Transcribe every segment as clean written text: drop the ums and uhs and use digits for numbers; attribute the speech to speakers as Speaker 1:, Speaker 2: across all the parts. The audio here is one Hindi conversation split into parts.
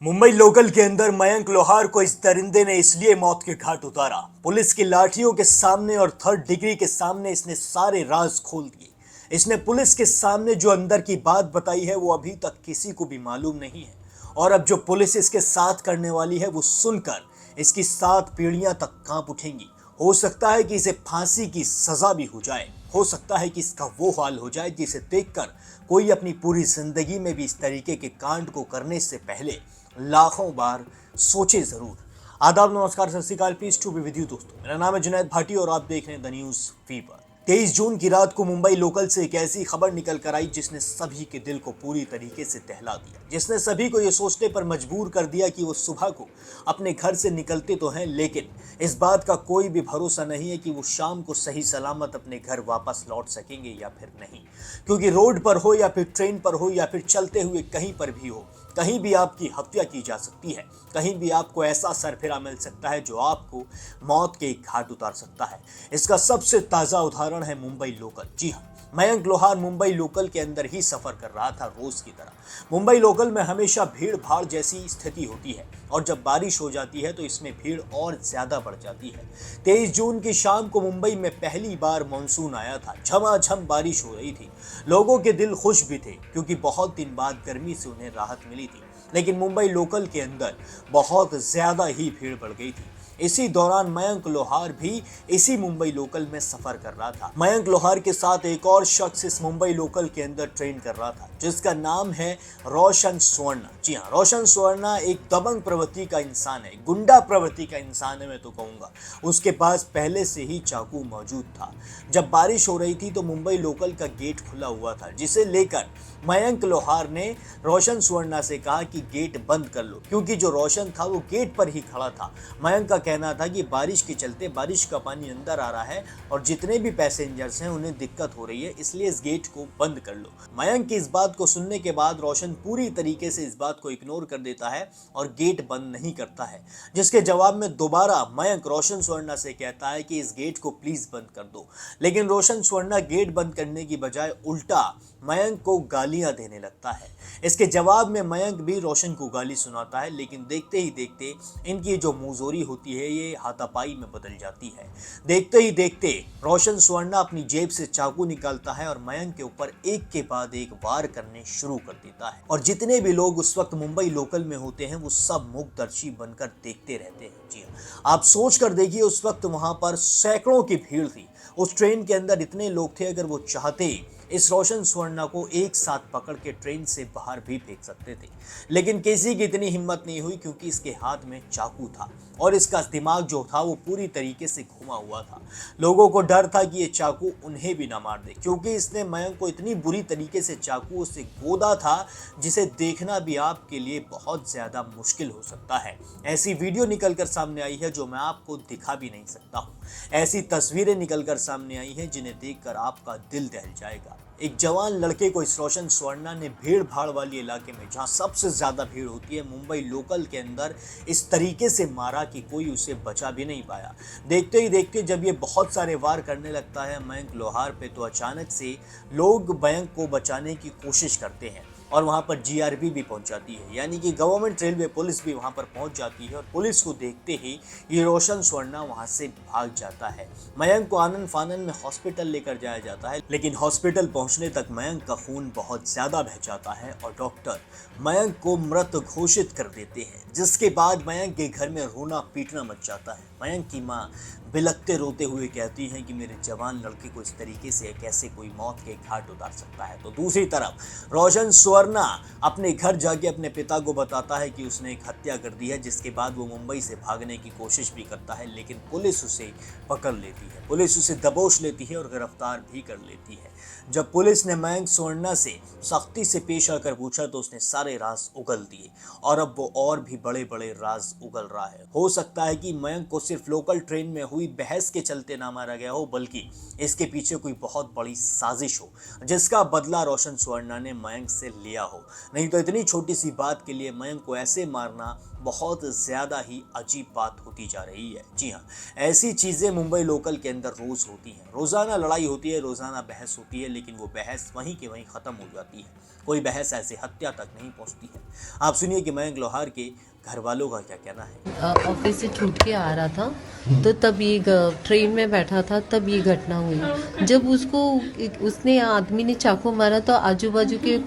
Speaker 1: मुंबई लोकल के अंदर मयंक लोहार को इस दरिंदे ने इसलिए मौत के घाट उतारा। पुलिस की लाठियों के सामने और थर्ड डिग्री के सामने इसने सारे राज खोल दिए। इसने पुलिस के सामने जो अंदर की बात बताई है वो अभी तक किसी को भी मालूम नहीं है। और अब जो पुलिस इसके साथ करने वाली है वो सुनकर इसकी 7 पीढ़ियां तक कांप उठेंगी। हो सकता है कि इसे फांसी की सजा भी हो जाए। हो सकता है कि इसका वो हाल हो जाए जिसे देखकर कोई अपनी पूरी जिंदगी में भी इस तरीके के कांड को करने से पहले लाखों बार सोचे जरूर। आदाब, नमस्कार, सत श्री अकाल, peace to be with you दोस्तों। मेरा नाम है जुनैद भाटी और आप देख रहे हैं द न्यूज फीवर। 23 जून की रात को मुंबई लोकल से एक ऐसी खबर निकल कर आई जिसने सभी के दिल को पूरी तरीके से दहला दिया, जिसने सभी को यह सोचने पर मजबूर कर दिया कि वो सुबह को अपने घर से निकलते तो हैं, लेकिन इस बात का कोई भी भरोसा नहीं है कि वो शाम को सही सलामत अपने घर वापस लौट सकेंगे या फिर नहीं। क्योंकि रोड पर हो या फिर ट्रेन पर हो या फिर चलते हुए कहीं पर भी हो, कहीं भी आपकी हत्या की जा सकती है। कहीं भी आपको ऐसा सरफिरा मिल सकता है जो आपको मौत के घाट उतार सकता है। इसका सबसे ताजा उदाहरण है मुंबई लोकल। जी हाँ, मयंक लोहार मुंबई लोकल के अंदर ही सफर कर रहा था रोज की तरह। मुंबई लोकल में हमेशा भीड़ भाड़ जैसी स्थिति होती है और जब बारिश हो जाती है तो इसमें भीड़ और ज्यादा बढ़ जाती है। 23 जून की शाम को मुंबई में पहली बार मानसून आया था। झमाझम बारिश हो रही थी। लोगों के दिल खुश भी थे क्योंकि बहुत दिन बाद गर्मी से उन्हें राहत मिली थी। लेकिन मुंबई लोकल के अंदर बहुत ज्यादा ही भीड़ बढ़ गई थी। इसी दौरान मयंक लोहार भी इसी मुंबई लोकल में सफर कर रहा था। मयंक लोहार के साथ एक और शख्स इस मुंबई लोकल के अंदर ट्रेन कर रहा था जिसका नाम है रोशन सुवर्णा। जी हाँ, रोशन सुवर्णा एक दबंग प्रवृत्ति का इंसान है, गुंडा प्रवृत्ति का इंसान है मैं तो कहूंगा। उसके पास पहले से ही चाकू मौजूद था। जब बारिश हो रही थी तो मुंबई लोकल का गेट खुला हुआ था, जिसे लेकर मयंक लोहार ने रोशन सुवर्णा से कहा कि गेट बंद कर लो, क्योंकि जो रोशन था वो गेट पर ही खड़ा था। मयंक का कहना था कि बारिश के चलते बारिश का पानी अंदर आ रहा है और जितने भी पैसेंजर्स हैं उन्हें दिक्कत हो रही है, इसलिए इस गेट को बंद कर लो। मयंक की इस बात को सुनने के बाद रोशन पूरी तरीके से इस बात को इग्नोर कर देता है और गेट बंद नहीं करता है, जिसके जवाब में दोबारा मयंक रोशन सुवर्णा से कहता है कि इस गेट को प्लीज बंद कर दो। लेकिन रोशन सुवर्णा गेट बंद करने की बजाय उल्टा मयंक को गालियां देने लगता है। इसके जवाब में मयंक भी रोशन को गाली सुनाता है, लेकिन देखते ही देखते इनकी जो मुंहजोरी होती है ये हाथापाई में बदल जाती है। देखते ही देखते रोशन सुवर्णा अपनी जेब से चाकू निकालता है और मयंक के ऊपर एक के बाद एक वार करने शुरू कर देता है। और जितने भी लोग उस वक्त मुंबई लोकल में होते हैं वो सब मूकदर्शी बनकर देखते रहते हैं। जी हाँ, आप सोच कर देखिए, उस वक्त वहां पर सैकड़ों की भीड़ थी। उस ट्रेन के अंदर इतने लोग थे, अगर वो चाहते इस रोशन सुवर्णा को एक साथ पकड़ के ट्रेन से बाहर भी फेंक सकते थे, लेकिन किसी की इतनी हिम्मत नहीं हुई क्योंकि इसके हाथ में चाकू था और इसका दिमाग जो था वो पूरी तरीके से घुमा हुआ था। लोगों को डर था कि ये चाकू उन्हें भी ना मार दे, क्योंकि इसने मयंक को इतनी बुरी तरीके से चाकू से गोदा था जिसे देखना भी आपके लिए बहुत ज्यादा मुश्किल हो सकता है। ऐसी वीडियो निकलकर सामने आई है जो मैं आपको दिखा भी नहीं सकता हूँ। ऐसी तस्वीरें निकलकर सामने आई हैं जिन्हें देखकर आपका दिल दहल जाएगा। एक जवान लड़के को इस रोशन सुवर्णा ने भीड़ भाड़ वाले इलाके में, जहां सबसे ज्यादा भीड़ होती है, मुंबई लोकल के अंदर इस तरीके से मारा कि कोई उसे बचा भी नहीं पाया। देखते ही देखते जब ये बहुत सारे वार करने लगता है मयंक लोहार पे, तो अचानक से लोग मयंक को बचाने की कोशिश करते हैं और वहां पर जीआरपी भी पहुंच जाती है, यानी कि गवर्नमेंट रेलवे पुलिस भी वहां पर पहुंच जाती है। और पुलिस को देखते ही ये रोशन सुवर्णा वहां से भाग जाता है। मयंक को आनन फानन में हॉस्पिटल लेकर जाया जाता है, लेकिन हॉस्पिटल पहुंचने तक मयंक का खून बहुत ज्यादा बह जाता है और डॉक्टर मयंक को मृत घोषित कर देते हैं, जिसके बाद मयंक के घर में रोना पीटना मच जाता है। मयंक की मां बिलखते रोते हुए कहती हैं कि मेरे जवान लड़के को इस तरीके से कैसे कोई मौत के घाट उतार सकता है। तो दूसरी तरफ रोशन सुवर्णा अपने घर जाके अपने पिता को बताता है कि उसने एक हत्या कर दी है, जिसके बाद वो मुंबई से भागने की कोशिश भी करता है, लेकिन पुलिस उसे पकड़ लेती है, पुलिस उसे दबोच लेती है और गिरफ्तार भी कर लेती है। जब पुलिस ने मयंक सुवर्णा से सख्ती से पेश आकर पूछा तो उसने सारे राज उगल दिए और अब वो और भी बड़े बड़े राज उगल रहा है। हो सकता है कि मयंक को सिर्फ लोकल ट्रेन में हुई बहस के चलते ना मारा गया हो, बल्कि इसके पीछे कोई बहुत बड़ी साजिश हो जिसका बदला रोशन सुवर्णा ने मयंक से लिया हो। नहीं तो इतनी छोटी सी बात के लिए मयंक को ऐसे मारना बहुत ज़्यादा ही अजीब बात होती जा रही है। जी हाँ, ऐसी चीज़ें मुंबई लोकल के अंदर रोज़ होती हैं। रोज़ाना लड़ाई होती है, रोज़ाना बहस होती है, लेकिन वो बहस वहीं की वहीं ख़त्म हो जाती है। कोई बहस ऐसे हत्या तक नहीं पहुंचती है। आप सुनिए कि मयंक लोहार के घर वालों का क्या कहना है।
Speaker 2: ऑफिस से छूट के आ रहा था तो तब ये ट्रेन में बैठा था, तब ये घटना हुई। जब उसने आदमी ने चाकू मारा तो आजू बाजू के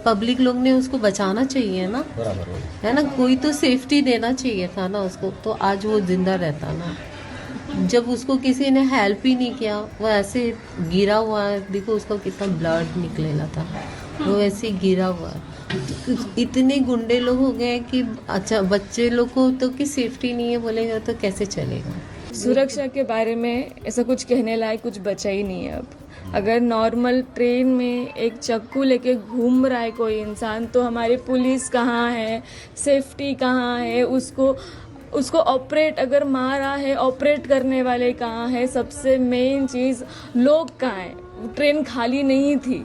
Speaker 2: पब्लिक लोग ने उसको बचाना चाहिए ना, है ना, कोई तो सेफ्टी देना चाहिए था ना उसको, तो आज वो जिंदा रहता ना। जब उसको किसी ने हेल्प ही नहीं किया, वो ऐसे गिरा हुआ है, देखो उसका कितना ब्लड निकलेला था, वो ऐसे गिरा हुआ है। इतने गुंडे लोग हो गए कि अच्छा बच्चे लोग को तो कि सेफ्टी नहीं है बोलेगा तो कैसे चलेगा।
Speaker 3: सुरक्षा के बारे में ऐसा कुछ कहने लायक कुछ बचा ही नहीं है अब। अगर नॉर्मल ट्रेन में एक चाकू लेके घूम रहा है कोई इंसान, तो हमारी पुलिस कहाँ है, सेफ्टी कहाँ है, उसको ऑपरेट अगर मारा है, ऑपरेट करने वाले कहाँ है, सबसे मेन चीज़ लोग कहाँ हैं। ट्रेन खाली नहीं थी,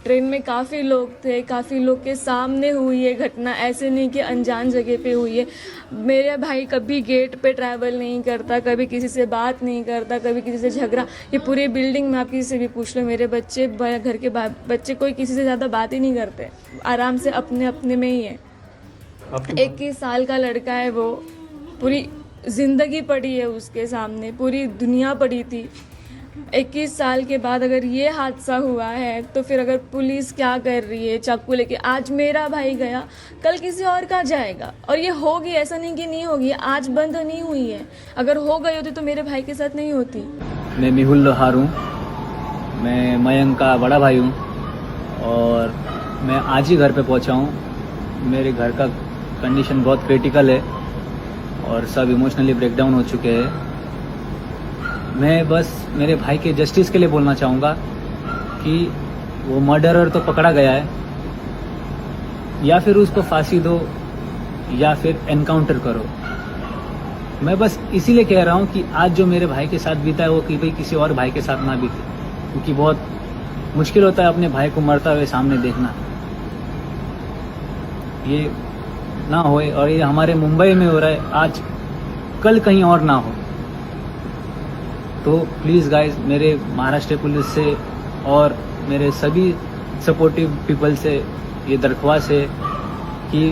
Speaker 3: ट्रेन में काफ़ी लोग थे, काफ़ी लोग के सामने हुई है घटना, ऐसे नहीं कि अनजान जगह पे हुई है। मेरे भाई कभी गेट पे ट्रैवल नहीं करता, कभी किसी से बात नहीं करता, कभी किसी से झगड़ा। ये पूरी बिल्डिंग में आप किसी से भी पूछ लो, मेरे बच्चे, घर के बच्चे कोई किसी से ज़्यादा बात ही नहीं करते, आराम से अपने अपने में ही है। 21 साल का लड़का है वो, पूरी ज़िंदगी पड़ी है उसके सामने, पूरी दुनिया पड़ी थी। 21 साल के बाद अगर ये हादसा हुआ है तो फिर अगर पुलिस क्या कर रही है चाकू लेके, आज मेरा भाई गया, कल किसी और का जाएगा। और ये होगी, ऐसा नहीं कि नहीं होगी, आज बंद नहीं हुई है, अगर हो गई होती तो मेरे भाई के साथ नहीं होती।
Speaker 4: मैं मेहुल लोहार हूँ, मैं मयंक का बड़ा भाई हूँ और मैं आज ही घर पे पहुँचा हूँ। मेरे घर का कंडीशन बहुत क्रिटिकल है और सब इमोशनली ब्रेकडाउन हो चुके हैं। मैं बस मेरे भाई के जस्टिस के लिए बोलना चाहूँगा कि वो मर्डरर तो पकड़ा गया है, या फिर उसको फांसी दो या फिर एनकाउंटर करो। मैं बस इसीलिए कह रहा हूँ कि आज जो मेरे भाई के साथ बीता है वो कि भाई किसी और भाई के साथ ना बीते, क्योंकि बहुत मुश्किल होता है अपने भाई को मरता हुए सामने देखना। ये ना होए, और ये हमारे मुंबई में हो रहा है, आज कल कहीं और ना हो। तो प्लीज़ गाइज, मेरे महाराष्ट्र पुलिस से और मेरे सभी सपोर्टिव पीपल से ये दरख्वास्त है कि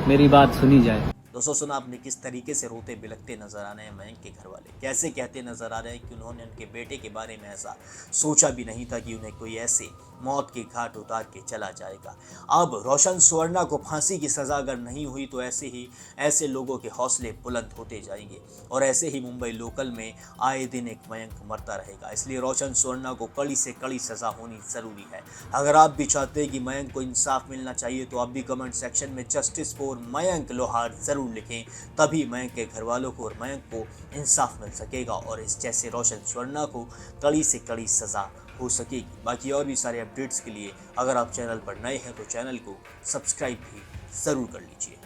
Speaker 4: मेरी बात सुनी जाए।
Speaker 1: दोस्तों, सुना आपने किस तरीके से रोते बिलखते नजर आ रहे हैं मयंक के घर वाले, कैसे कहते नजर आ रहे हैं कि उन्होंने उनके बेटे के बारे में ऐसा सोचा भी नहीं था कि उन्हें कोई ऐसे मौत के घाट उतार के चला जाएगा। अब रोशन सुवर्णा को फांसी की सज़ा अगर नहीं हुई तो ऐसे लोगों के हौसले बुलंद होते जाएंगे और ऐसे ही मुंबई लोकल में आए दिन एक मयंक मरता रहेगा। इसलिए रोशन सुवर्णा को कड़ी से कड़ी सज़ा होनी ज़रूरी है। अगर आप भी चाहते हैं कि मयंक को इंसाफ मिलना चाहिए तो आप भी कमेंट सेक्शन में जस्टिस फॉर मयंक लोहार ज़रूर लिखें, तभी मयंक के घर वालों को और मयंक को इंसाफ मिल सकेगा और इस जैसे रोशन सुवर्णा को कड़ी से कड़ी सज़ा हो सकेगी। बाकी और भी सारे अपडेट्स के लिए अगर आप चैनल पर नए हैं तो चैनल को सब्सक्राइब भी ज़रूर कर लीजिए।